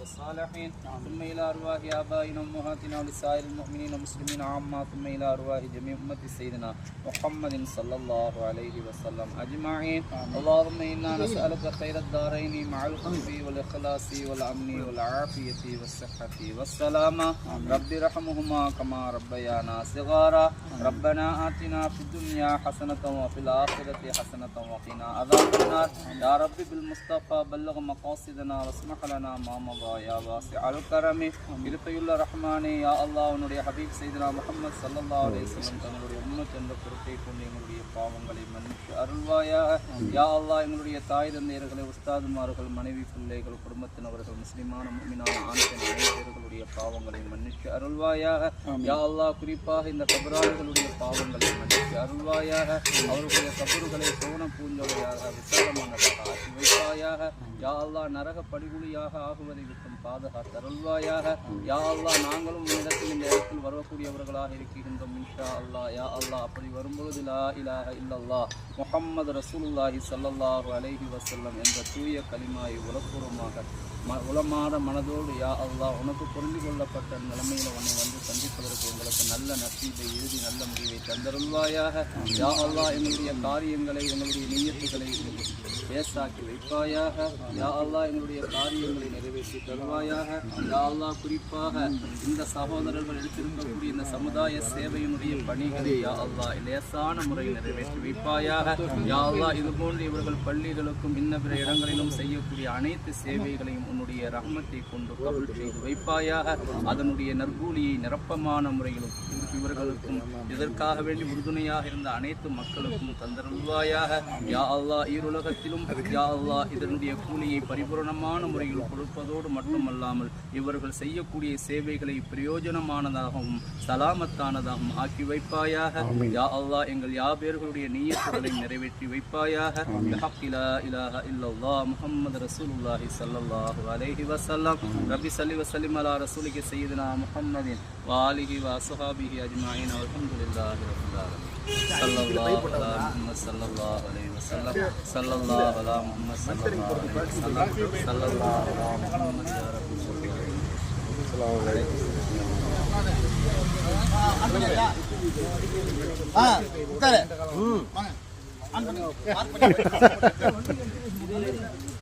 الصالحين ثم إلى أرواح آبائنا وأمهاتنا ولسائر المؤمنين والمسلمين عامة ثم إلى أرواح جميع أمة سيدنا محمد صلى الله عليه وسلم أجمعين. اللهم إنا نسألك خير الدارين مع الخوف والإخلاص والأمن والعافية والصحة والسلامة. رب ارحمهما كما ربيانا صغارا. ربنا آتنا في الدنيا حسنة وفي الآخرة حسنة وقنا عذاب النار. يا رب بالمصطفى بلغ مقاصدنا واسمح لنا ما مضى يا واسع الكرم. இருப்பையுள்ள ரஹ்மானே யா அல்லாஹ் உன்னுடைய ஹபீப் சையதுனா முஹம்மது ஸல்லல்லாஹு அலைஹி வஸல்லம் தன்னுடைய உம்மத் என்ற பொறுப்பை கொண்டு எங்களுடைய பாவங்களை மன்னித்து அருள்வாயாக. யா அல்லாஹ் எங்களுடைய தாய் தந்தையர்களை உஸ்தாதுமார்கள் மனைவி பிள்ளைகள் குடும்பத்தினவர்கள் முஸ்லிமான முஃமினான ஆண் பெண் அனைவர்களுடைய பாவங்களை மன்னித்து அருள்வாயாக. யா அல்லாஹ் குறிப்பாக இந்த கபராளிகளுடைய பாவங்களை மன்னித்து அருள்வாயாக. அவர்களுடைய கபறுகளை சோன பூஞ்சோலையாக விசாலமானதாக ஆக்கி வைப்பாயாக. யா அல்லாஹ் நரக படுகொலியாக ஆகுவதை விட்டும் பாதுகாத்து அருள்வாயாக. யா அல்லாஹ் நாங்களும் உன்னிடத்தில் இந்த இடத்தில் வரக்கூடியவர்களாக இருக்கின்றோம் இன்ஷா அல்லாஹ். யா அல்லாஹ் அப்படி வரும்பொழுது லா இலாஹ இல்லல்லாஹ் முஹம்மது ரசூலுல்லாஹி ஸல்லல்லாஹு அலைஹி வஸல்லம் என்ற தூய கலிமாயை உலப்பூர்வமாக உளமான மனதோடு யா அல்லாஹ் உனக்கு பொருந்தி கொள்ளப்பட்ட நிலைமையில் உன்னை வந்து சந்திப்பதற்கு எங்களுக்கு நல்ல நசீபை எழுதி நல்ல முடிவை தந்தருள்வாயாக. யா அல்லாஹ் எங்களுடைய காரியங்களை எங்களுடைய நியத்துகளை பேசாக்கி வைப்பாயாக. யா அல்லாஹ் எங்களுடைய காரியங்களை நிறைவேற்றி தருவாயாக. யா அல்லாஹ் குறிப்பாக இந்த சகோதரர்கள் எடுத்திருக்கக்கூடிய இந்த சமுதாய சேவையினுடைய பணிகளை யா அல்லாஹ் லேசான முறையில் நிறைவேற்றி வைப்பாயாக. யா அல்லாஹ் இதுபோன்று இவர்கள் பள்ளிகளுக்கும் இன்ன பிற இடங்களிலும் செய்யக்கூடிய அனைத்து சேவைகளையும் உன்னுடைய ரஹ்மத்தை கொண்டு கபூல் செய்து வைப்பாயாக. அதனுடைய நற்கூலியை நிரப்பமான முறையிலும் இவர்களுக்கும் இதற்காக வேண்டி உறுதுணையாக இருந்த அனைத்து மக்களுக்கும் தந்தருள்வாயாக. யா அல்லாஹ் ஈருலகத்திலும் யா அல்லாஹ் இதனுடைய கூலியை பரிபூரணமான முறையில் கொடுப்பதோடு மட்டுமல்லாமல் இவர்கள் செய்யக்கூடிய சேவைகளை பிரயோஜனமானதாகவும் சலாமத்தானதாகவும் ஆக்கி வைப்பாயாக. யா அல்லாஹ் எங்கள் யாபேர்களுடைய நியத்துகளை நிறைவேற்றி வைப்பாயாக. லா இலாஹ இல்லல்லாஹ் முஹம்மது ரசூலுல்லாஹி ஸல்லல்லாஹு அலைஹி வஸல்லம். ரப்பி ஸல்லி வ ஸல்லிம் அலா ரசூலிக சய்யிதினா முஹம்மதின் வ ஆலிஹி வ அஸ்ஹாபிஹி அஜ்மஈன். வல்ஹம்துலில்லாஹி ரப்பில் ஆலமீன். ஸல்லல்லாஹு அலா முஹம்மது ஸல்லல்லாஹு அலைஹி வஸல்லம். ஸல்லல்லாஹு அலா முஹம்மது ஸல்லல்லாஹு அலைஹி வஸல்லம். ஸல்லல்லாஹு அலா முஹம்மது யா ரப்பி ஸல்லல்லாஹு அலைஹி வஸல்லம்.